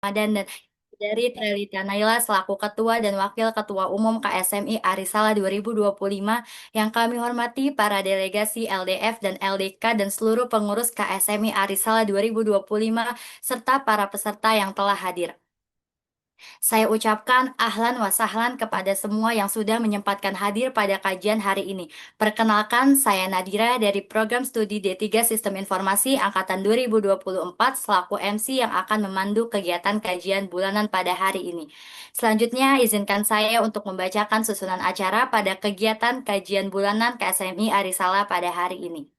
Dan dari Trelita Naila selaku Ketua dan Wakil Ketua Umum KSMI Arisala 2025 yang kami hormati para delegasi LDF dan LDK dan seluruh pengurus KSMI Arisala 2025 serta para peserta yang telah hadir. Saya ucapkan ahlan wa sahlan kepada semua yang sudah menyempatkan hadir pada kajian hari ini. Perkenalkan, saya Nadira dari Program Studi D3 Sistem Informasi Angkatan 2024 selaku MC yang akan memandu kegiatan kajian bulanan pada hari ini. Selanjutnya, izinkan saya untuk membacakan susunan acara pada kegiatan kajian bulanan KSMI Arisala pada hari ini.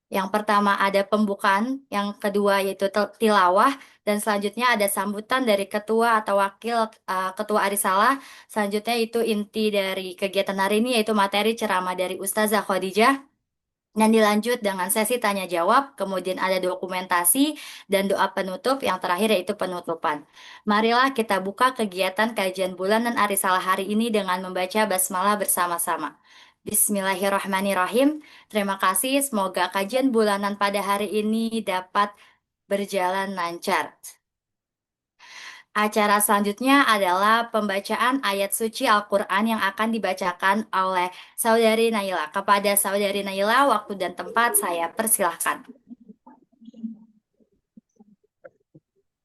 Yang pertama ada pembukaan, yang kedua yaitu tilawah, dan selanjutnya ada sambutan dari ketua atau wakil ketua Arisalah. Selanjutnya itu inti dari kegiatan hari ini yaitu materi ceramah dari Ustazah Khadijah. Dan dilanjut dengan sesi tanya jawab, kemudian ada dokumentasi dan doa penutup, yang terakhir yaitu penutupan. Marilah kita buka kegiatan kajian bulanan Arisalah hari ini dengan membaca basmalah bersama-sama. Bismillahirrahmanirrahim. Terima kasih, semoga kajian bulanan pada hari ini dapat berjalan lancar. Acara selanjutnya adalah pembacaan ayat suci Al-Quran yang akan dibacakan oleh Saudari Naila. Kepada Saudari Naila, waktu dan tempat saya persilahkan.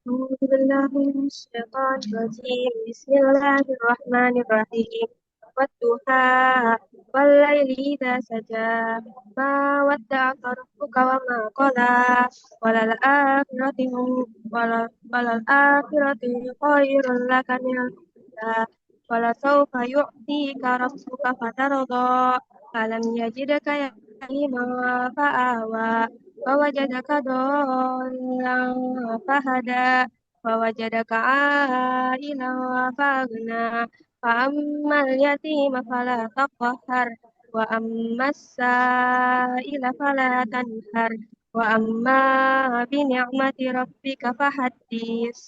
أعوذ بالله من الشيطان الرجيم بسم الله الرحمن الرحيم والضحى والليل إذا سجى ما ودعك ربك وما قلى وللآخرة وللآخرة خير لك من الأولى ولسوف يعطيك ربك فترضى ألم يجدك يتيما فآوى ووجدك ضالا فهدى ووجدك عائلا فأغنى فأما اليتيم فلا تقهر وأما السائل فلا تنهر وأما بنعمة ربك فحدث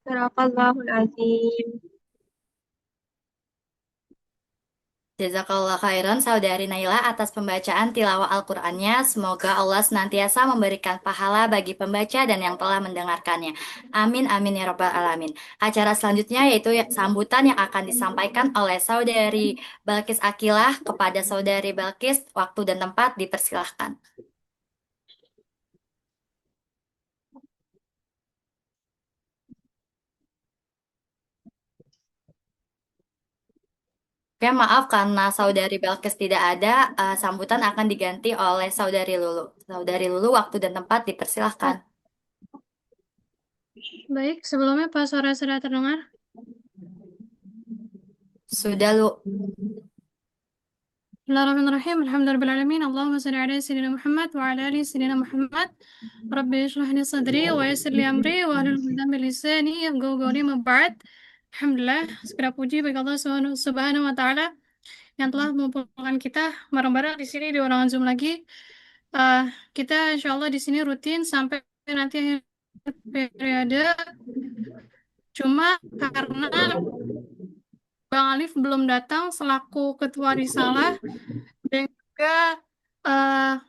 صدق الله العظيم. Jazakallah khairan Saudari Naila atas pembacaan tilawah Al-Qur'annya. Semoga Allah senantiasa memberikan pahala bagi pembaca dan yang telah mendengarkannya. Amin amin ya rabbal alamin. Acara selanjutnya yaitu sambutan yang akan disampaikan oleh Saudari Balkis Akilah. Kepada Saudari Balkis, waktu dan tempat dipersilahkan. Oke, maaf karena Saudari Balkis tidak ada, sambutan akan diganti oleh Saudari Lulu. Saudari Lulu, waktu dan tempat dipersilahkan. Baik, sebelumnya Pak suara sudah terdengar? Sudah, Lu. Bismillahirrahmanirrahim. Alhamdulillahirrahmanirrahim. Allahumma salli ala Sayyidina Muhammad wa ala ali Sayyidina Muhammad. Rabbi shrah li sadri wa yassir li amri wa hlul 'uqdatam min lisani yafqahu qawli ma ba'd. Alhamdulillah, segala puji bagi Allah Subhanahu wa taala yang telah mengumpulkan kita bareng-bareng di sini di ruangan Zoom lagi. Uh, kita insyaallah di sini rutin sampai nanti akhir periode. Cuma karena Bang Alif belum datang selaku ketua Risalah dan juga uh,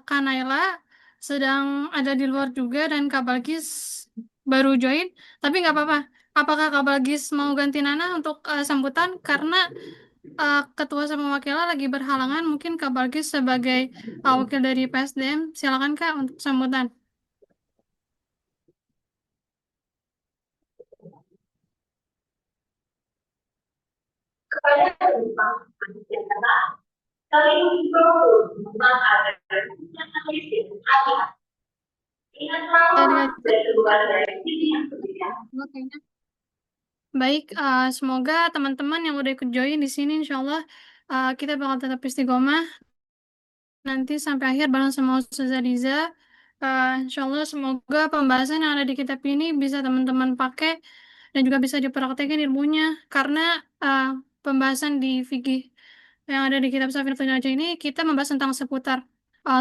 Kak Naila sedang ada di luar juga dan Kak Balkis baru join, tapi nggak apa-apa. Apakah Kak Balkis mau ganti Nana untuk sambutan karena ketua sama wakilnya lagi berhalangan, mungkin Kak Balkis sebagai wakil dari PSDM, silakan Kak untuk sambutan. Baik, semoga teman-teman yang udah ikut join di sini, insya Allah kita bakal tetap istiqomah nanti sampai akhir bareng sama Ustazah Riza. Insya Allah semoga pembahasan yang ada di kitab ini bisa teman-teman pakai dan juga bisa dipraktekkan ilmunya, karena pembahasan di fikih yang ada di kitab Safinatul Najah ini kita membahas tentang seputar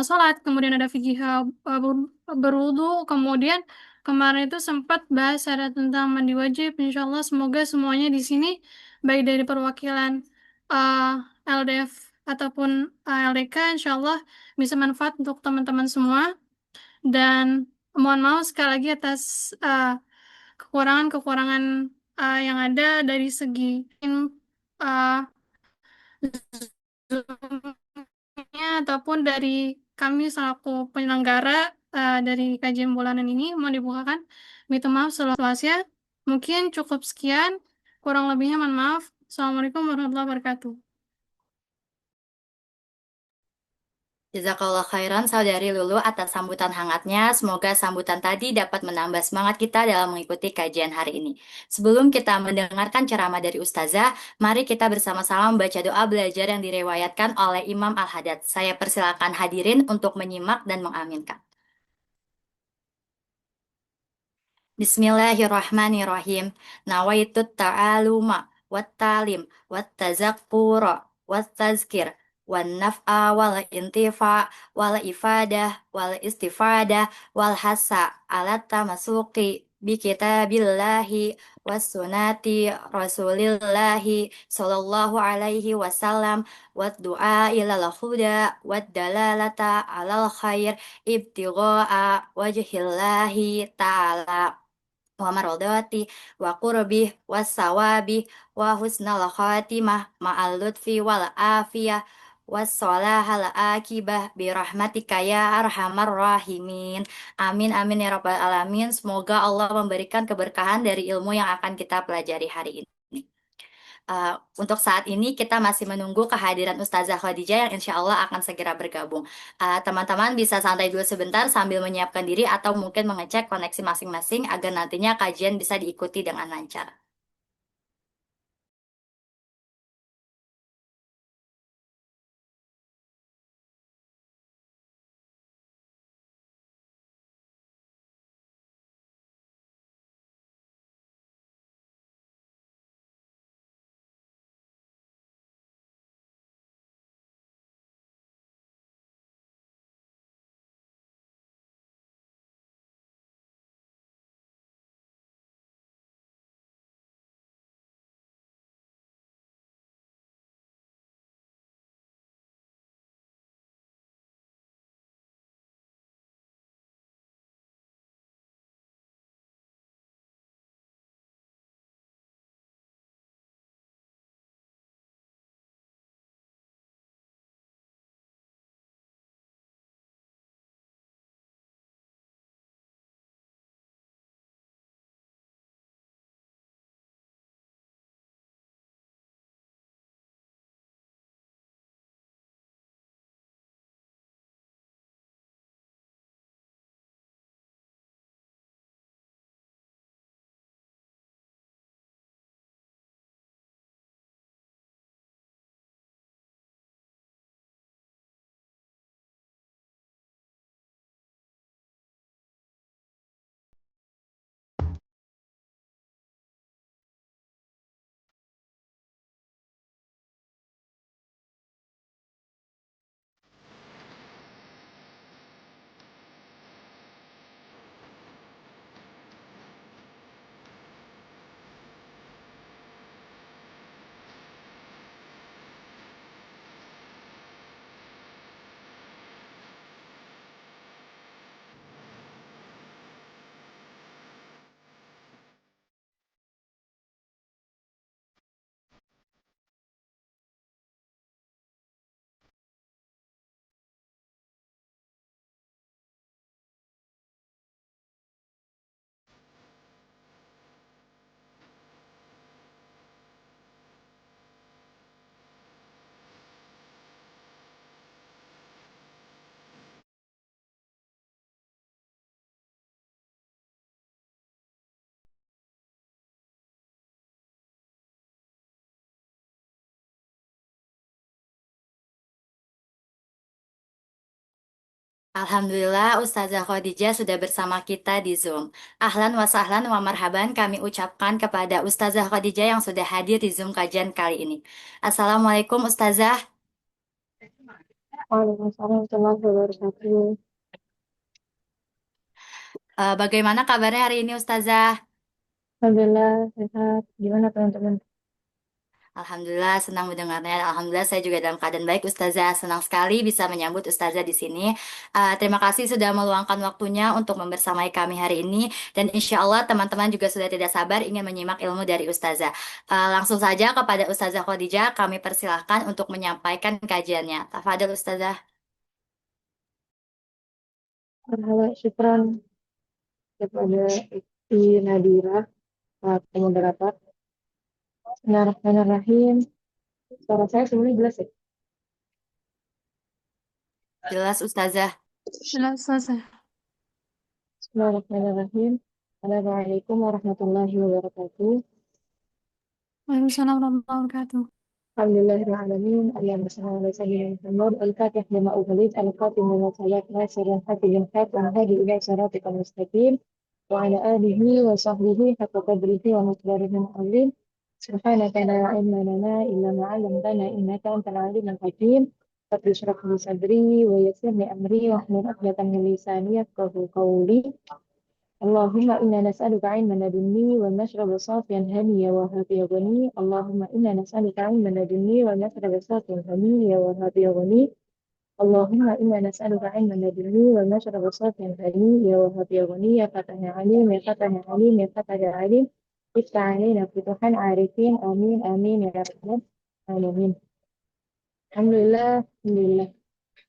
salat, kemudian ada fikih berwudu, kemudian kemarin itu sempat bahas ada tentang mandi wajib. Insya Allah semoga semuanya di sini baik dari perwakilan LDF ataupun LDK, insya Allah bisa manfaat untuk teman-teman semua. Dan mohon maaf sekali lagi atas kekurangan-kekurangan yang ada dari segi uh, Zoom-nya ataupun dari kami selaku penyelenggara dari kajian bulanan ini mau dibukakan. Minta maaf seluas-luasnya. Mungkin cukup sekian. Kurang lebihnya mohon maaf. Assalamualaikum warahmatullahi wabarakatuh. Jazakallah khairan Saudari Lulu atas sambutan hangatnya. Semoga sambutan tadi dapat menambah semangat kita dalam mengikuti kajian hari ini. Sebelum kita mendengarkan ceramah dari Ustazah, mari kita bersama-sama membaca doa belajar yang direwayatkan oleh Imam Al-Haddad. Saya persilakan hadirin untuk menyimak dan mengaminkan. Bismillahirrahmanirrahim. Nawaitut ta'aluma wat talim wat tazakkura wat tazkir wan naf'a wal intifa wal ifadah wal istifadah wal hasa ala tamasuki bi kitabillahi was sunati rasulillahi sallallahu alaihi wasallam wat du'a ilal huda wat dalalata alal khair ibtigha'a wajhillahi ta'ala wa maradati wa qurbih wa sawabi wa husnal khatimah ma'al lutfi wal afiyah wassalahal akibah birahmatika ya arhamar rahimin. Amin amin ya rabbal alamin. Semoga Allah memberikan keberkahan dari ilmu yang akan kita pelajari hari ini. Untuk saat ini kita masih menunggu kehadiran Ustazah Khadijah yang insya Allah akan segera bergabung. Teman-teman bisa santai dulu sebentar sambil menyiapkan diri atau mungkin mengecek koneksi masing-masing agar nantinya kajian bisa diikuti dengan lancar. Alhamdulillah Ustazah Khadijah sudah bersama kita di Zoom. Ahlan wa sahlan wa marhaban kami ucapkan kepada Ustazah Khadijah yang sudah hadir di Zoom kajian kali ini. Assalamualaikum Ustazah. Waalaikumsalam warahmatullahi wabarakatuh. Bagaimana kabarnya hari ini Ustazah? Alhamdulillah sehat. Gimana teman-teman? Alhamdulillah senang mendengarnya. Alhamdulillah saya juga dalam keadaan baik, Ustazah. Senang sekali bisa menyambut Ustazah di sini. Terima kasih sudah meluangkan waktunya untuk membersamai kami hari ini. Dan insya Allah teman-teman juga sudah tidak sabar ingin menyimak ilmu dari Ustazah. Langsung saja kepada Ustazah Khadijah, kami persilahkan untuk menyampaikan kajiannya. Tafadhol Ustazah. Halo, syukran kepada Isti Nadira, moderator. Bismillahirrahmanirrahim. Suara saya sebenarnya jelas ya? Jelas Ustazah. لا أستاذة. Bismillahirrahmanirrahim. Assalamualaikum warahmatullahi wabarakatuh. وعليكم السلام ورحمة الله وبركاته. Alhamdulillahirrahmanirrahim. Allahumma salli ala sayyidina Muhammad. Al-Fatih lima ughliq. Al-Khatim lima sabaq. Nasirin hafidhin haq. Wa hadi ila siratikal mustaqim. Wa ala alihi wa sahbihi haqqa qadrihi wa miqdarihi al-azim. Subhanaka la ilma lana illa ma 'allamtana innaka antal alimul hakim. Rabbi shrah li sadri wa yassir li amri wa hlul 'uqdatam min lisani yafqahu qawli. Allahumma inna nas'aluka ilman ladunni wa mashraba safiyan haniya wa hafiya ghani. Allahumma inna nas'aluka ilman ladunni wa mashraba safiyan haniya wa hafiya ghani. Allahumma inna nas'aluka ilman ladunni wa mashraba safiyan haniya wa hafiya ghani. Ya Fatah Alim, ya Fatah Alim, ya Fatah Alim. Iftah alaina futuhan arifin. Amin, amin, ya Rabbal alamin. Alhamdulillah, alhamdulillah.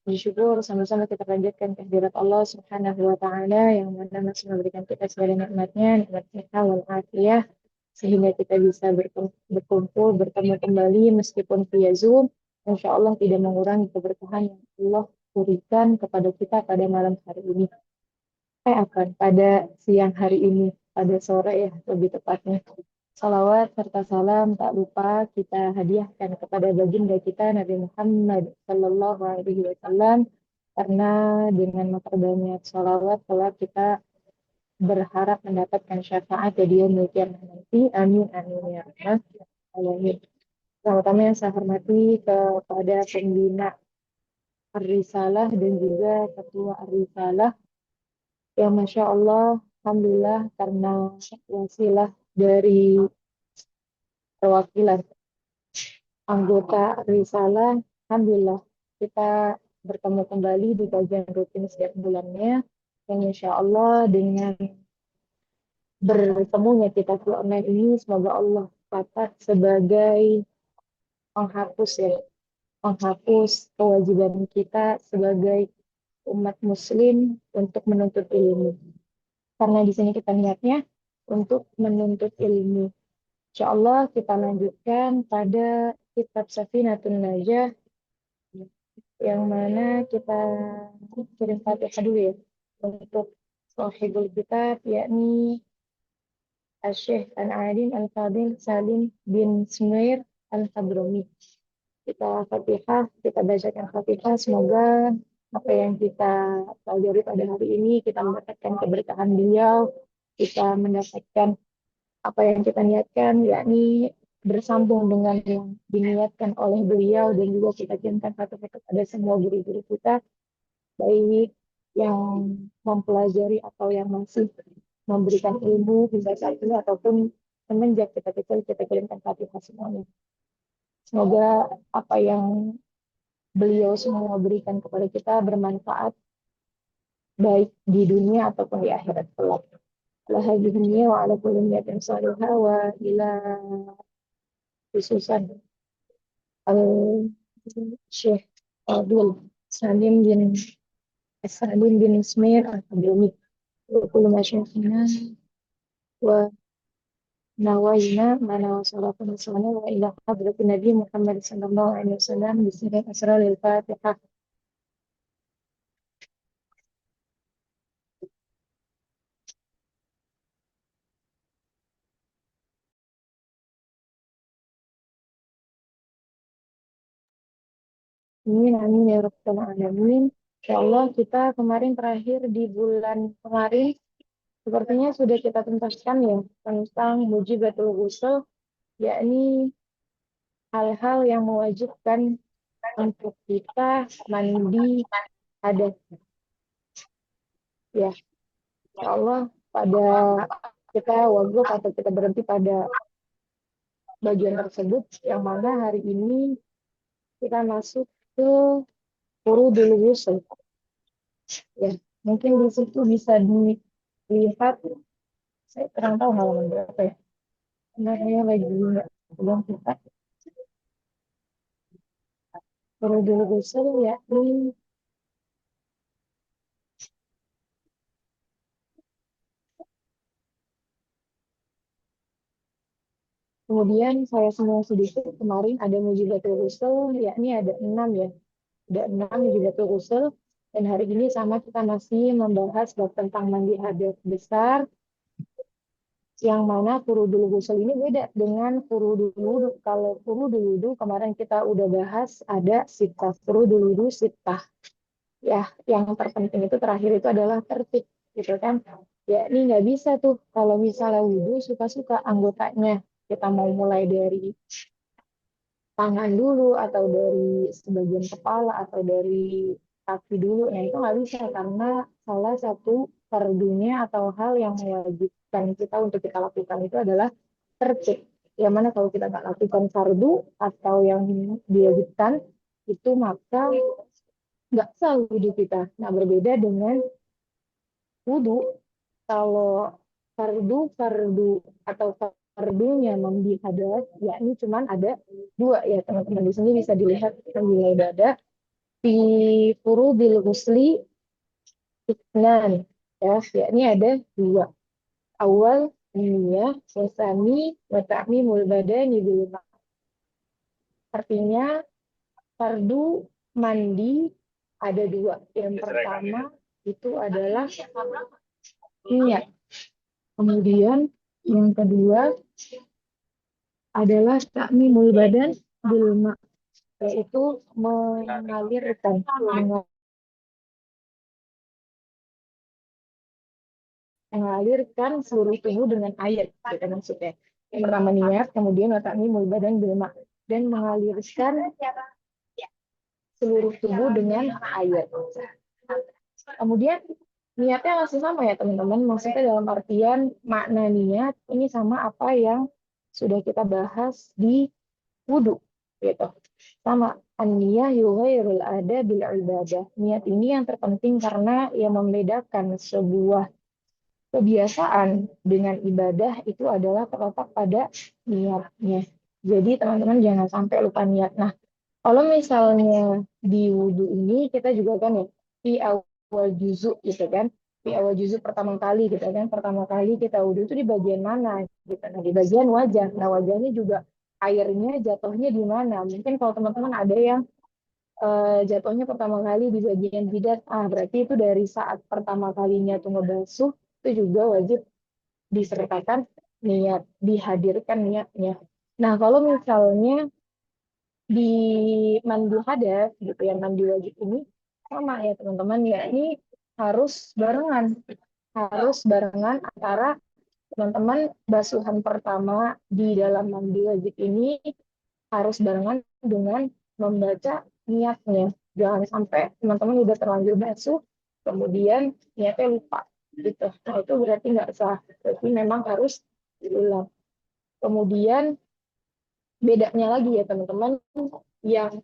Bersyukur sama-sama kita panjatkan kehadirat Allah Subhanahu wa Ta'ala yang mana masih memberikan kita segala nikmatnya, nikmat sehat wal afiyah, sehingga kita bisa berkumpul, bertemu kembali meskipun via Zoom. Insya Allah tidak mengurangi keberkahan yang Allah berikan kepada kita pada malam hari ini. Pada siang hari ini, pada sore ya lebih tepatnya. Salawat serta salam tak lupa kita hadiahkan kepada baginda kita Nabi Muhammad Sallallahu Alaihi Wasallam, karena dengan memperbanyak salawat telah kita berharap mendapatkan syafaat di yaumil qiyamah nanti. Amin amin ya rabbal alamin. Terutama yang saya hormati kepada pembina Ar-Risalah dan juga ketua Ar-Risalah yang Masya Allah, Alhamdulillah karena wasilah dari perwakilan anggota Risalah, Alhamdulillah kita bertemu kembali di kajian rutin setiap bulannya, yang insya Allah dengan bertemunya kita di online ini, semoga Allah catat sebagai penghapus ya, penghapus kewajiban kita sebagai umat muslim untuk menuntut ilmu. Karena di sini kita niatnya untuk menuntut ilmu. Insya Allah kita lanjutkan pada kitab Safinatun Najah, yang mana kita kirim Fatihah dulu ya untuk sahibul kitab, yakni Syekh Al-Alim Al-Fadil Salim bin Sumair Al-Hadrami. Kita Fatihah, kita bacakan Fatihah, semoga apa yang kita pelajari pada hari ini kita mendapatkan keberkahan beliau, kita mendapatkan apa yang kita niatkan, yakni bersambung dengan yang diniatkan oleh beliau, dan juga kita kirimkan satu kepada semua guru-guru kita, baik yang mempelajari atau yang masih memberikan ilmu hingga saat ini ataupun semenjak kita kecil, kita kirimkan Fatihah semuanya. Semoga apa yang beliau semua berikan kepada kita bermanfaat baik di dunia ataupun di akhirat kelak. Alhamdulillah wa ala kulli niyatin salihah wa ila khususan al-Syekh Abdul Salim bin Ismail al-Hadrami wa kullu masyayikhina wa nawayna mana wa salatu wassalamu wa ila hadratin Nabi Muhammad sallallahu alaihi wasallam bi sirri asraril Fatihah. Amin amin ya rabbal alamin. Insyaallah kita kemarin terakhir di bulan kemarin sepertinya sudah kita tuntaskan ya tentang mujibatul ghusl, yakni hal-hal yang mewajibkan untuk kita mandi hadas. Ya, insya Allah pada kita wajib atau kita berhenti pada bagian tersebut yang mana hari ini kita masuk ke furudul ghusl. Ya, mungkin di situ bisa dilihat, saya kurang tahu halaman berapa ya. Sebenarnya lagi nggak belum kita furudul ghusl ya. Kemudian saya semua sedikit kemarin ada mujibatul ghusl, yakni ada 6 ya. Ada 6 mujibatul ghusl. Dan hari ini sama kita masih membahas bab tentang mandi hadas besar, yang mana furudul ghusl ini beda dengan furudul wudu. Kalau furudul wudu kemarin kita udah bahas ada sitah, furudul wudu sitah. Ya, yang terpenting itu terakhir itu adalah tertib, gitu kan. Ya, ini nggak bisa tuh kalau misalnya wudu suka-suka anggotanya. Kita mau mulai dari tangan dulu atau dari sebagian kepala atau dari kaki dulu. Nah, itu nggak bisa karena salah satu fardunya atau hal yang mewajibkan kita untuk kita lakukan itu adalah tertib. Yang mana kalau kita nggak lakukan fardu atau yang diwajibkan itu maka nggak sah wudhu kita. Nah, berbeda dengan wudhu, kalau fardu atau fardunya mandi hadas, yakni cuman ada dua ya teman-teman. Di sini bisa dilihat nilai dada di furudil ghusli isnan, ya, yakni ada dua. Awal niyah wasani wa ta'mimul badani bil ma'. Artinya fardu mandi ada dua. Yang pertama itu adalah niat. Kemudian yang kedua adalah ta'mimul badan bil ma', yaitu mengalirkan seluruh tubuh dengan air, gitu maksudnya. Yang pertama niat, kemudian ta'mimul badan bil ma', dan mengalirkan seluruh tubuh dengan air. Kemudian niatnya masih sama ya teman-teman, maksudnya dalam artian makna niat ini sama apa yang sudah kita bahas di wudhu, gitu. Sama, an-niyah yughairul ada bil ibadah. Niat ini yang terpenting karena yang membedakan sebuah kebiasaan dengan ibadah itu adalah terletak pada niatnya. Jadi teman-teman jangan sampai lupa niat. Nah, kalau misalnya di wudhu ini kita juga kan ya di awal juzuk gitu kan, di awal juzuk pertama kali gitu kan, pertama kali kita wudhu itu di bagian mana gitu. Nah, di bagian wajah. Nah, wajahnya juga airnya jatuhnya di mana? Mungkin kalau teman-teman ada yang jatuhnya pertama kali di bagian jidat, berarti itu dari saat pertama kalinya tuh ngebasuh itu juga wajib disertakan niat, dihadirkan niatnya. Nah, kalau misalnya di mandi hadas gitu ya, mandi wajib ini sama ya teman-teman, ya ini harus barengan antara teman-teman basuhan pertama di dalam mandi wajib ini harus barengan dengan membaca niatnya. Jangan sampai teman-teman udah terlanjur basuh kemudian niatnya lupa gitu. Nah, itu berarti nggak sah, berarti memang harus diulang. Kemudian bedanya lagi ya teman-teman, yang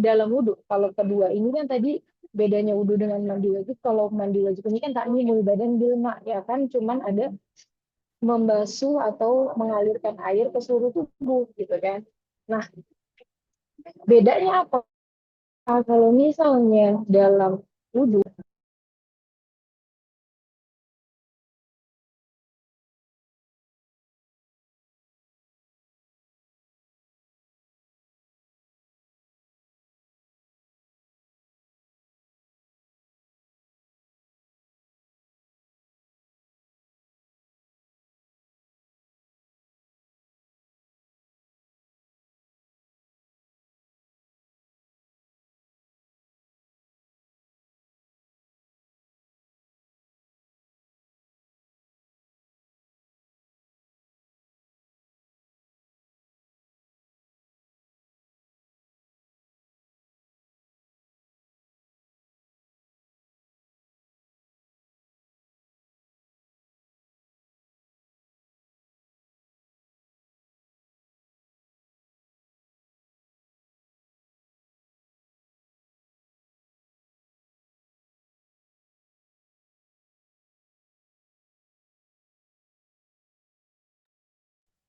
dalam wudhu. Kalau kedua ini kan tadi bedanya wudhu dengan mandi wajib. Kalau mandi wajib ini kan takmimul badan bil ma, ya kan cuman ada membasuh atau mengalirkan air ke seluruh tubuh gitu kan. Nah, bedanya apa? Kalau misalnya dalam wudhu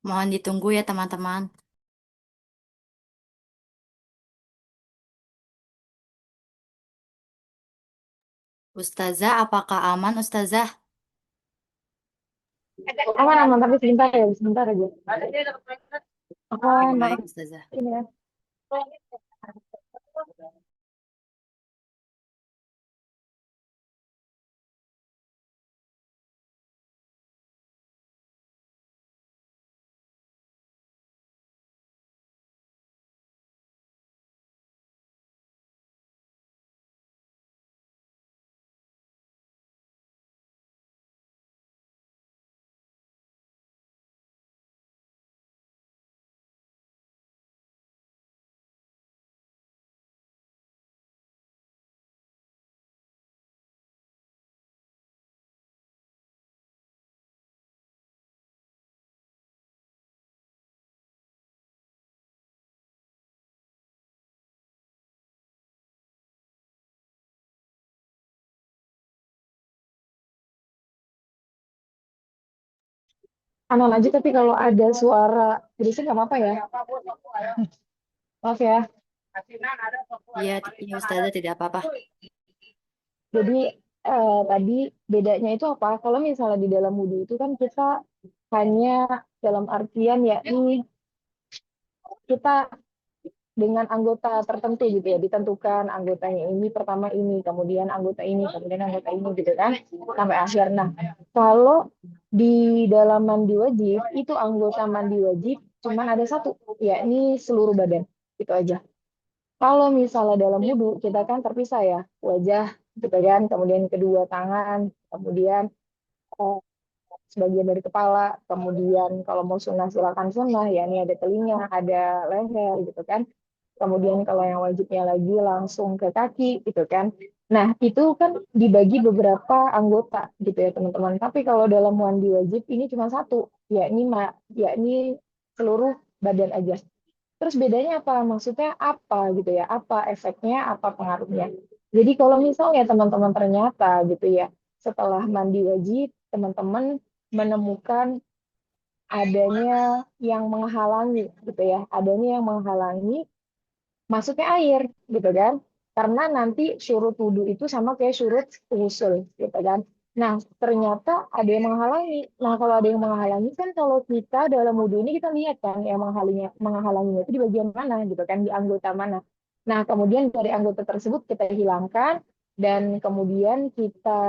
Mohon ditunggu ya teman-teman. Ustazah, apakah aman Ustazah? Aman aman, tapi sebentar ya, sebentar aja. Apa Oke, maaf baik Ustazah. ini ya. Aman aja, tapi kalau ada suara berisik nggak apa-apa ya. Maaf ya. Iya, iya Ustazah tidak apa-apa. Jadi tadi bedanya itu apa? Kalau misalnya di dalam wudhu itu kan kita hanya dalam artian ya ini kita dengan anggota tertentu gitu ya, ditentukan anggotanya ini pertama ini, kemudian anggota ini, kemudian anggota ini gitu kan, sampai akhir. Nah, kalau di dalam mandi wajib itu anggota mandi wajib cuman ada satu, yakni seluruh badan. Itu aja. Kalau misalnya dalam wudhu kita kan terpisah ya, wajah gitu kan, kemudian kedua tangan, kemudian eh, sebagian dari kepala, kemudian kalau mau sunnah silakan sunnah, ya ini ada telinga, ada leher gitu kan. Kemudian kalau yang wajibnya lagi langsung ke kaki gitu kan. Nah, itu kan dibagi beberapa anggota gitu ya teman-teman. Tapi kalau dalam mandi wajib ini cuma satu, yakni seluruh badan aja. Terus bedanya apa? Maksudnya apa gitu ya? Apa efeknya? Apa pengaruhnya? Jadi kalau misalnya teman-teman ternyata gitu ya, setelah mandi wajib, teman-teman menemukan adanya yang menghalangi gitu ya, adanya yang menghalangi masuknya air gitu kan. Karena nanti surut wudhu itu sama kayak surut usul gitu kan. Nah, ternyata ada yang menghalangi. Nah, kalau ada yang menghalangi kan kalau kita dalam wudhu ini kita lihat kan yang menghalanginya itu di bagian mana gitu kan, di anggota mana. Nah, kemudian dari anggota tersebut kita hilangkan dan kemudian kita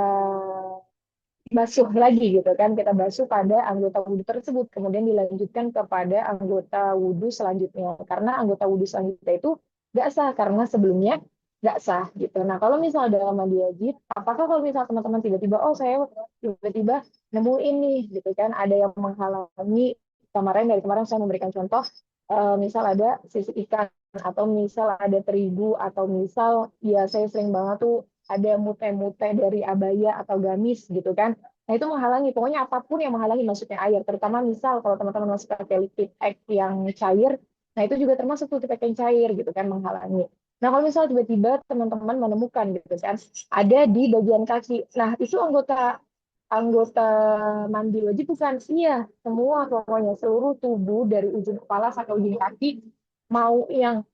basuh lagi gitu kan, kita basuh pada anggota wudhu tersebut kemudian dilanjutkan kepada anggota wudhu selanjutnya karena anggota wudhu selanjutnya itu nggak sah karena sebelumnya nggak sah gitu. Nah, kalau misalnya dalam mandi wajib, apakah kalau misalnya teman-teman tiba-tiba oh saya tiba-tiba nemuin nih gitu kan ada yang menghalangi, dari kemarin saya memberikan contoh, misal ada sisik ikan atau misal ada terigu atau misal ya saya sering banget tuh ada mute-mute dari abaya atau gamis gitu kan. Nah, itu menghalangi. Pokoknya apapun yang menghalangi masuknya air. Terutama misal kalau teman-teman masuk pakai liquid egg yang cair, nah itu juga termasuk tuh pakai yang cair gitu kan menghalangi. Nah, kalau misal tiba-tiba teman-teman menemukan gitu kan, ada di bagian kaki. Nah, itu anggota anggota mandi wajib bukan? Iya, semua pokoknya seluruh tubuh dari ujung kepala sampai ujung kaki, mau yang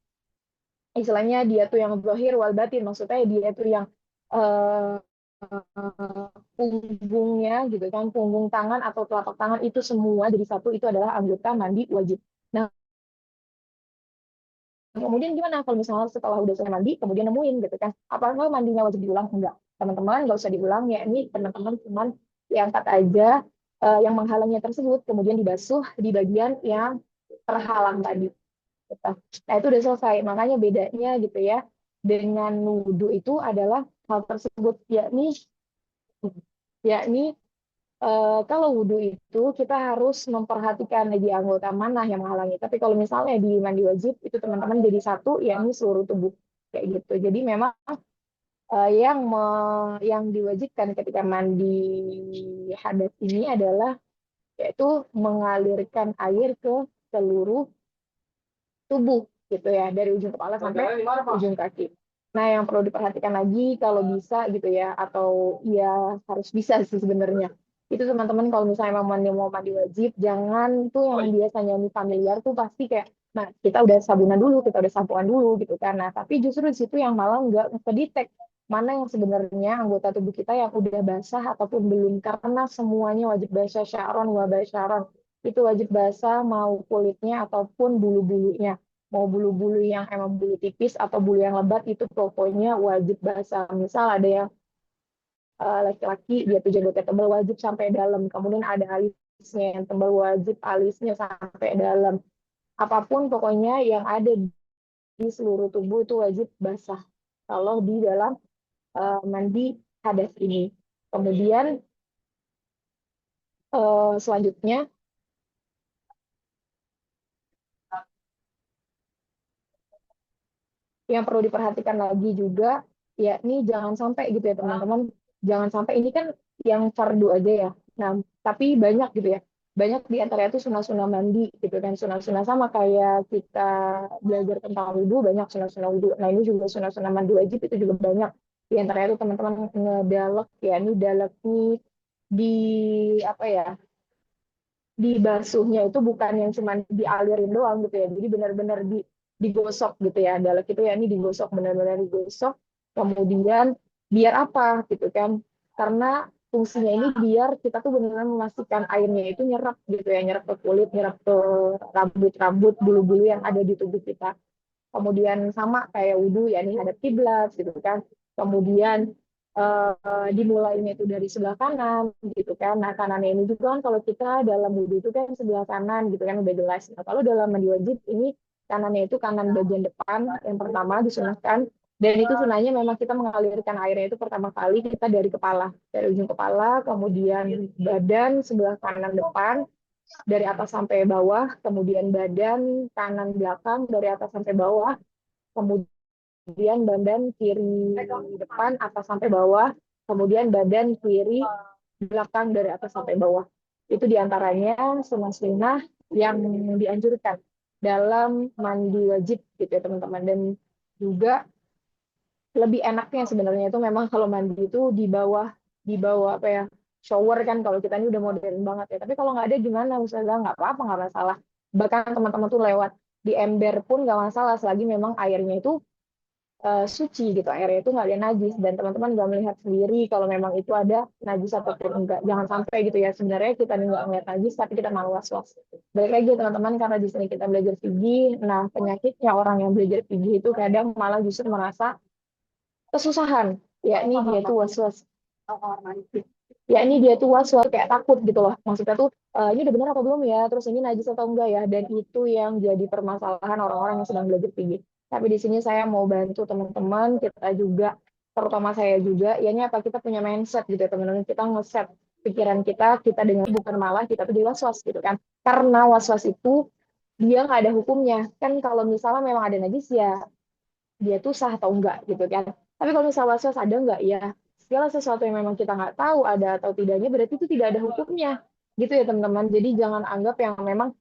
istilahnya dia tuh yang zahir wal batin, maksudnya dia tuh yang eh, punggungnya gitu kan, punggung tangan atau telapak tangan itu semua dari satu itu adalah anggota mandi wajib. Nah, kemudian gimana kalau misalnya setelah udah selesai mandi, kemudian nemuin gitu kan, apakah mandinya wajib diulang? Enggak, teman-teman nggak usah diulang ya, ini teman-teman cuman diangkat aja yang menghalangnya tersebut, kemudian dibasuh di bagian yang terhalang tadi. Gitu. Nah, itu udah selesai. Makanya bedanya gitu ya dengan wudhu itu adalah hal tersebut, yakni kalau wudhu itu kita harus memperhatikan di anggota mana yang menghalangi. Tapi kalau misalnya di mandi wajib itu teman-teman jadi satu, yakni seluruh tubuh kayak gitu. Jadi memang yang diwajibkan ketika mandi hadas ini adalah yaitu mengalirkan air ke seluruh tubuh gitu ya, dari ujung kepala sampai ujung kaki. Nah, yang perlu diperhatikan lagi kalau bisa gitu ya, atau ya harus bisa sih sebenarnya. Itu teman-teman kalau misalnya memang mau mandi wajib, jangan tuh yang biasanya nih familiar tuh pasti kayak, nah kita udah sabunan dulu, kita udah sampoan dulu gitu kan. Nah tapi justru di situ yang malah nggak kedetek mana yang sebenarnya anggota tubuh kita yang udah basah ataupun belum, karena semuanya wajib basah, sya'ron wa basyaron. Itu wajib basah mau kulitnya ataupun bulu-bulunya. Mau bulu-bulu yang emang bulu tipis atau bulu yang lebat itu pokoknya wajib basah. Misal ada yang laki-laki dia tuh jenggotnya tebal wajib sampai dalam, kemudian ada alisnya yang tebal wajib alisnya sampai dalam, apapun pokoknya yang ada di seluruh tubuh itu wajib basah kalau di dalam mandi hadas ini. Kemudian selanjutnya yang perlu diperhatikan lagi juga, ya ini jangan sampai gitu ya teman-teman, jangan sampai ini kan yang fardu aja ya. Nah, tapi banyak gitu ya. Banyak di antara itu sunah-sunah mandi gitu kan, sunah-sunah sama kayak kita belajar tentang wudhu, banyak sunah-sunah wudhu. Nah, ini juga sunah-sunah mandi wajib itu juga banyak. Di antara itu teman-teman ngedalek ya, ini dalek nih di apa ya? Dibasuhnya itu bukan yang cuma dialirin doang gitu ya. Jadi benar-benar digosok gitu ya. Dalek itu ya ini digosok, benar-benar digosok. Kemudian biar apa gitu kan? Karena fungsinya ini biar kita tuh benar-benar memastikan airnya itu nyerap gitu ya, nyerap ke kulit, nyerap ke rambut-rambut, bulu-bulu yang ada di tubuh kita. Kemudian sama kayak wudhu ya ini hadap kiblat gitu kan. Kemudian dimulainya itu dari sebelah kanan gitu kan. Nah kanannya ini juga kan kalau kita dalam wudhu itu kan sebelah kanan gitu kan udah jelas. Nah kalau dalam mandi wajib ini kanannya itu kanan bagian depan yang pertama disunahkan, dan itu sunahnya memang kita mengalirkan airnya itu pertama kali kita dari ujung kepala, kemudian badan sebelah kanan depan dari atas sampai bawah, kemudian badan kanan belakang dari atas sampai bawah, kemudian badan kiri depan atas sampai bawah, kemudian badan kiri belakang dari atas sampai bawah. Itu diantaranya sunnah-sunnah yang dianjurkan dalam mandi wajib gitu ya teman-teman. Dan juga lebih enaknya sebenarnya itu memang kalau mandi itu di bawah apa ya, shower kan kalau kita ini udah modern banget ya, tapi kalau nggak ada gimana Ustazah, nggak apa-apa, nggak masalah, bahkan teman-teman tuh lewat di ember pun nggak masalah selagi memang airnya itu suci gitu, airnya itu nggak ada najis dan teman-teman nggak melihat sendiri kalau memang itu ada najis ataupun enggak, jangan sampai gitu ya, sebenarnya kita nih nggak melihat najis tapi kita malah was-was. Balik lagi teman-teman, karena di sini kita belajar fikih, nah penyakitnya orang yang belajar fikih itu kadang malah justru merasa kesusahan, yakni dia tuh was-was, yakni dia tuh was-was kayak takut gitu loh, maksudnya tuh ini udah benar apa belum ya, terus ini najis atau enggak ya, dan itu yang jadi permasalahan orang-orang yang sedang belajar tinggi. Tapi di sini saya mau bantu teman-teman kita juga, terutama saya juga, yakni apa, kita punya mindset gitu ya teman-teman, kita ngeset pikiran kita dengan bukan malah kita tuh jadi was-was gitu kan, karena was-was itu dia nggak ada hukumnya kan, kalau misalnya memang ada najis ya dia tuh sah atau enggak gitu kan. Tapi kalau misalnya was-was ada enggak ya, segala sesuatu yang memang kita nggak tahu ada atau tidaknya berarti itu tidak ada hukumnya gitu ya teman-teman. Jadi jangan anggap yang memang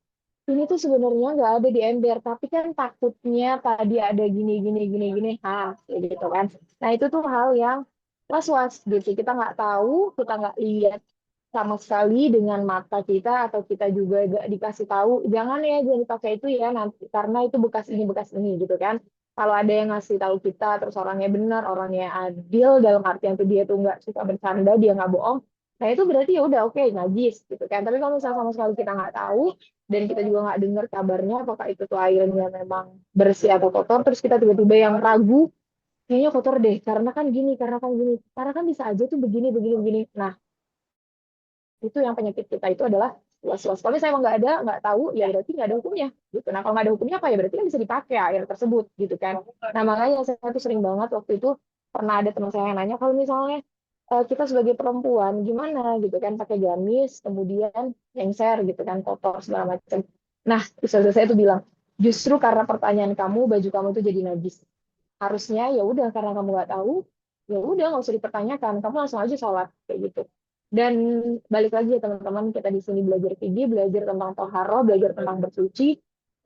ini tuh sebenarnya nggak ada di ember, tapi kan takutnya tadi ada gini gini gini gini, kayak gitu kan. Nah itu tuh hal yang was-was gitu. Kita nggak tahu, kita nggak lihat sama sekali dengan mata kita, atau kita juga gak dikasih tahu jangan ya jangan dipakai itu ya nanti karena itu bekas ini gitu kan. Kalau ada yang ngasih tahu kita terus orangnya benar, orangnya adil dalam artian tuh dia tuh nggak suka bercanda, dia nggak bohong, nah itu berarti ya udah oke, najis gitu kan. Tapi kalau misalnya sama sekali kita nggak tahu dan kita juga nggak dengar kabarnya apakah itu tuh airnya memang bersih atau kotor, terus kita tiba-tiba yang ragu, kayaknya kotor deh karena kan bisa aja tuh begini begini begini. Nah itu yang penyakit kita itu adalah was-was. Kalau misalnya emang nggak ada, nggak tahu, ya berarti nggak ada hukumnya. Gitu. Nah kalau nggak ada hukumnya apa ya, berarti kan bisa dipakai air tersebut, gitu kan. Nah makanya saya tuh sering banget waktu itu pernah ada teman saya yang nanya, kalau misalnya kita sebagai perempuan gimana gitu kan, pakai gamis, kemudian lengser gitu kan, kotor segala macam. Nah, ustazah saya tuh bilang, justru karena pertanyaan kamu, baju kamu itu jadi najis. Harusnya ya udah karena kamu nggak tahu, ya udah nggak usah dipertanyakan, kamu langsung aja sholat kayak gitu. Dan balik lagi ya teman-teman, kita di sini belajar fikih, belajar tentang toharoh, belajar tentang bersuci.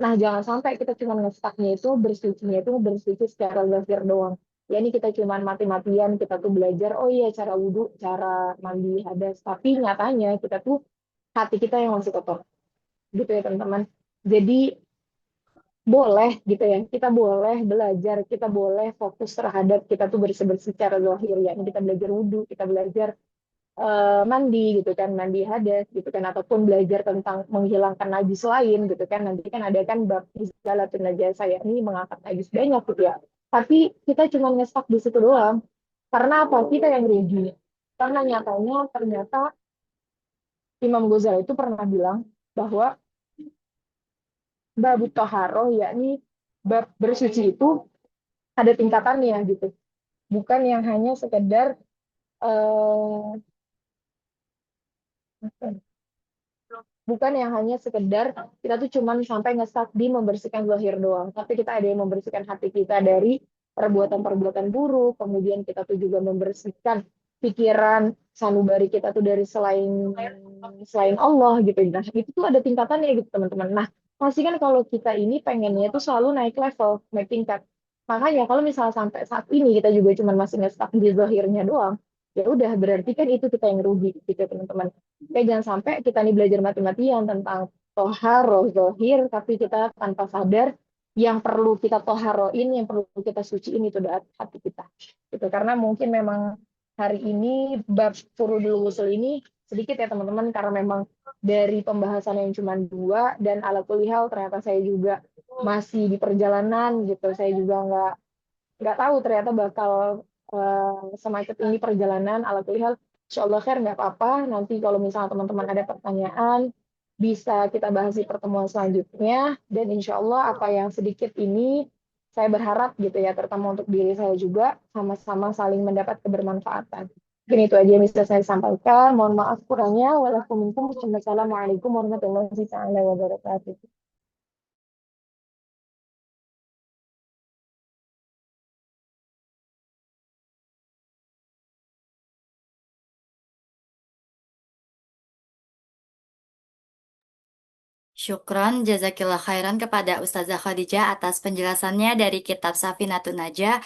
Nah, jangan sampai kita cuma ngestaknya itu bersucinya itu bersuci secara zahir doang. Ya ini kita cuman mati-matian, kita tuh belajar, oh iya cara wudhu, cara mandi hadas. Tapi nyatanya kita tuh hati kita yang masih kotor. Gitu ya teman-teman. Jadi boleh gitu ya, kita boleh belajar, kita boleh fokus terhadap kita tuh bersih-bersih secara zahir ya. Kita belajar wudhu, kita belajar mandi gitu kan, mandi hadas gitu kan, ataupun belajar tentang menghilangkan najis lain gitu kan. Nanti kan ada kan bab izalatul najasa ya, ini mengangkat najis banyak gitu ya. Tapi kita cuma ngestak di situ doang. Karena apa? Kita yang rugi. Karena nyatanya ternyata Imam Ghazali itu pernah bilang bahwa bab toharoh yakni bab bersuci itu ada tingkatannya gitu. Bukan yang hanya sekedar eh, bukan yang hanya sekedar kita tuh cuman sampai ngestak di membersihkan zahir doang, tapi kita ada yang membersihkan hati kita dari perbuatan-perbuatan buruk, kemudian kita tuh juga membersihkan pikiran sanubari kita tuh dari selain selain Allah gitu. Nah, itu tuh ada tingkatannya gitu teman-teman. Nah, pasti kan kalau kita ini pengennya tuh selalu naik level, naik tingkat. Makanya kalau misalnya sampai saat ini kita juga cuman masih ngestak di zahirnya doang, ya udah berarti kan itu kita yang rugi gitu teman-teman. Kayak jangan sampai kita nih belajar mati-matian tentang toharoh, zohir, tapi kita tanpa sadar yang perlu kita toharoin, yang perlu kita suciin itu adalah hati kita. Gitu. Karena mungkin memang hari ini bab furudul wusul ini sedikit ya teman-teman, karena memang dari pembahasan yang cuma dua, dan ala kulihal ternyata saya juga masih di perjalanan gitu. Saya juga nggak tahu ternyata bakal semacam ini perjalanan. Ala kulihal insya Allah khair, nggak apa-apa. Nanti kalau misalnya teman-teman ada pertanyaan bisa kita bahas di pertemuan selanjutnya, dan insya Allah apa yang sedikit ini saya berharap gitu ya, terutama untuk diri saya juga, sama-sama saling mendapat kebermanfaatan. Mungkin itu aja yang bisa saya sampaikan. Mohon maaf kurangnya. Wassalamualaikum warahmatullahi wabarakatuh. Syukron, jazakillah khairan kepada Ustazah Khadijah atas penjelasannya dari kitab Safinatun Najah.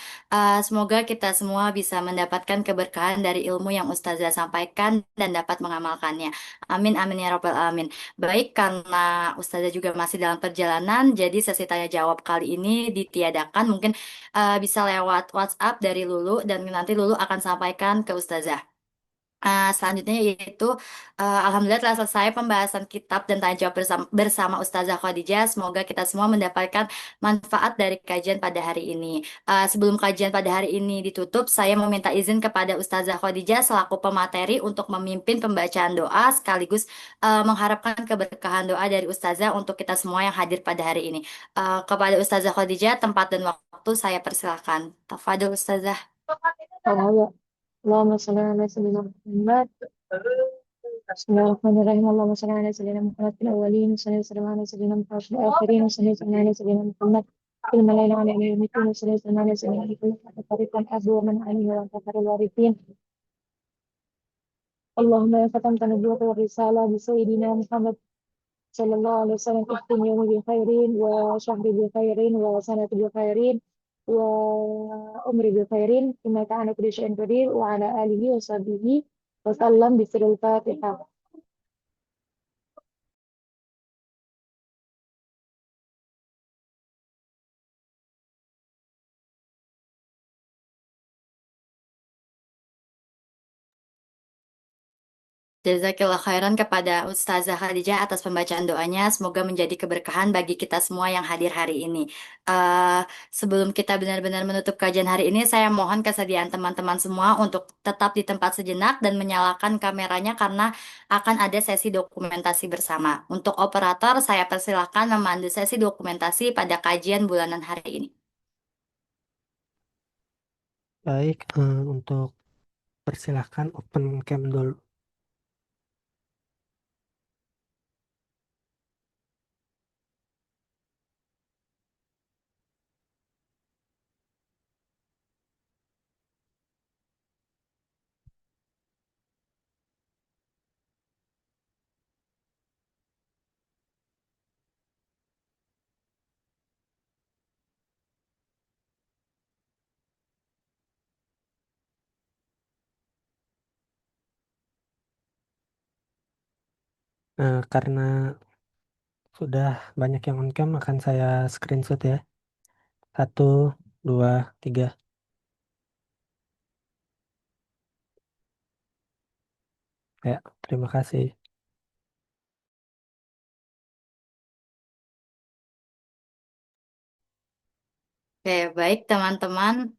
Semoga kita semua bisa mendapatkan keberkahan dari ilmu yang Ustazah sampaikan dan dapat mengamalkannya. Amin, amin ya robbal alamin. Baik, karena Ustazah juga masih dalam perjalanan, jadi sesi tanya jawab kali ini ditiadakan. Mungkin bisa lewat WhatsApp dari Lulu, dan nanti Lulu akan sampaikan ke Ustazah. Selanjutnya yaitu Alhamdulillah telah selesai pembahasan kitab dan tanya jawab bersama Ustazah Khadijah. Semoga kita semua mendapatkan manfaat dari kajian pada hari ini. Sebelum kajian pada hari ini ditutup, saya meminta izin kepada Ustazah Khadijah selaku pemateri untuk memimpin pembacaan doa sekaligus mengharapkan keberkahan doa dari Ustazah untuk kita semua yang hadir pada hari ini. Kepada Ustazah Khadijah, tempat dan waktu saya persilahkan. Tafadhol Ustazah. Allahumma salli ala sayyidina Muhammad. Bismillahirrahmanirrahim. Allahumma salli ala sayyidina Muhammad fil awwalin, wa salli ala sayyidina Muhammad fil akhirin, wa salli ala sayyidina Muhammad fil malaa'il ala yawmiddin, wa salli ala sayyidina Muhammad tariqan abu wa man alihi wa antarul warithin. Allahumma ya fatamta nubuwwata wa risalah bi sayyidina Muhammad sallallahu alaihi wasallam, ihtim yawmi bi khairin wa syahri bi khairin wa sanati bi khairin wa umri bi khairin, innaka ala kulli syai'in qadir, wa ala alihi wa sahbihi wa sallam bi sirril Fatihah. Jazakillah khairan kepada Ustazah Khadijah atas pembacaan doanya. Semoga menjadi keberkahan bagi kita semua yang hadir hari ini. Eh, Sebelum kita benar-benar menutup kajian hari ini, saya mohon kesediaan teman-teman semua untuk tetap di tempat sejenak dan menyalakan kameranya karena akan ada sesi dokumentasi bersama. Untuk operator, saya persilahkan memandu sesi dokumentasi pada kajian bulanan hari ini. Baik, untuk persilahkan open cam dulu. Karena sudah banyak yang on cam, akan saya screenshot ya. Satu, dua, tiga. Ya, terima kasih. Oke, baik teman-teman.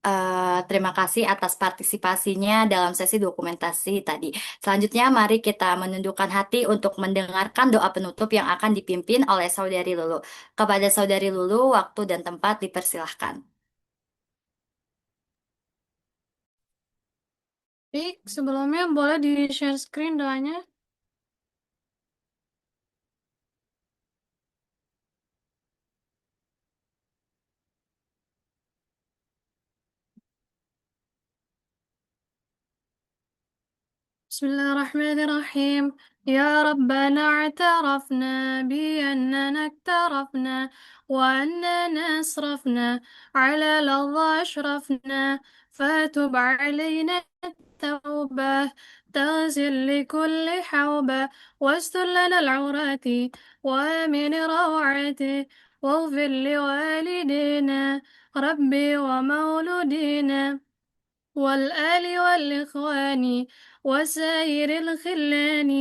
Terima kasih atas partisipasinya dalam sesi dokumentasi tadi. Selanjutnya, mari kita menundukkan hati untuk mendengarkan doa penutup yang akan dipimpin oleh Saudari Lulu. Kepada Saudari Lulu, waktu dan tempat dipersilahkan. Baik, sebelumnya boleh di-share screen doanya. بسم الله الرحمن الرحيم. يا ربنا اعترفنا بأننا اقترفنا وأننا أسرفنا على لظى أشرفنا، فتب علينا التوبة تغسل لكل حوبة، واستر لنا العورات وآمن روعته، واغفر لوالدينا ربي ومولودينا والآل والإخوان وسائر الخلان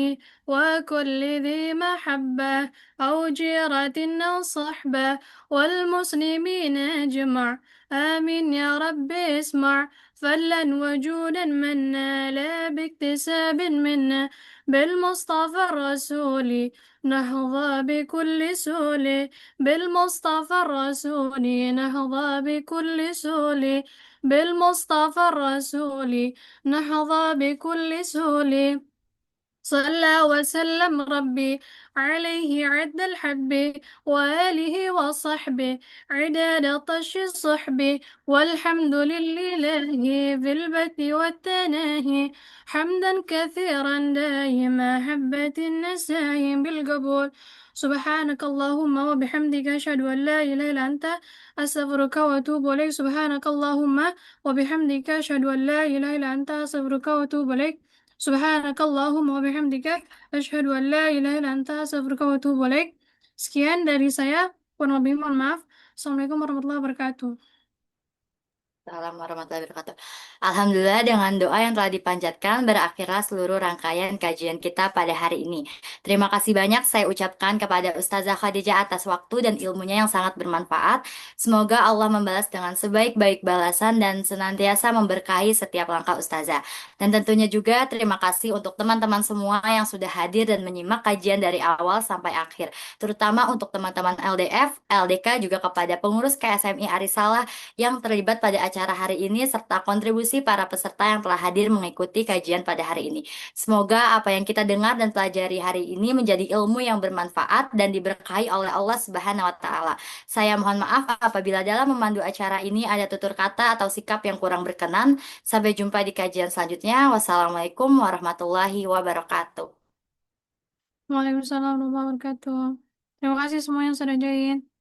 وكل ذي محبة أو جيرة أو صحبة والمسلمين أجمع. آمين يا رب اسمع، فضلا وجودا منا لا باكتساب منا، بالمصطفى الرسول نحظى بكل سول، بالمصطفى الرسول نحظى بكل سول، بالمصطفى الرسول نحظى بكل سهول. صلى وسلم ربي عليه عد الحب وآله وصحبه عداد طش الصحب، والحمد لله في البث والتناهي حمدا كثيرا دائما حبة النسائم بالقبول. سبحانك اللهم وبحمدك أشهد أن لا إله إلا أنت أستغفرك وأتوب إليك. سبحانك اللهم وبحمدك أشهد أن لا إله إلا أنت أستغفرك وأتوب إليك. سبحانك اللهم وبحمدك أشهد أن لا إله إلا أنت أستغفرك وأتوب إليك. Sekian dari saya, kurang lebih mohon maaf. Assalamualaikum warahmatullahi wabarakatuh. Assalamualaikum warahmatullahi wabarakatuh. Alhamdulillah dengan doa yang telah dipanjatkan berakhirlah seluruh rangkaian kajian kita pada hari ini. Terima kasih banyak saya ucapkan kepada Ustazah Khadijah atas waktu dan ilmunya yang sangat bermanfaat. Semoga Allah membalas dengan sebaik-baik balasan dan senantiasa memberkahi setiap langkah Ustazah. Dan tentunya juga terima kasih untuk teman-teman semua yang sudah hadir dan menyimak kajian dari awal sampai akhir. Terutama untuk teman-teman LDF, LDK, juga kepada pengurus KSMI Arisalah yang terlibat pada acara hari ini serta kontribusi para peserta yang telah hadir mengikuti kajian pada hari ini. Semoga apa yang kita dengar dan pelajari hari ini menjadi ilmu yang bermanfaat dan diberkahi oleh Allah Subhanahu wa taala. Saya mohon maaf apabila dalam memandu acara ini ada tutur kata atau sikap yang kurang berkenan. Sampai jumpa di kajian selanjutnya. Wassalamualaikum warahmatullahi wabarakatuh. Waalaikumsalam warahmatullahi wabarakatuh. Terima kasih semua yang sudah join.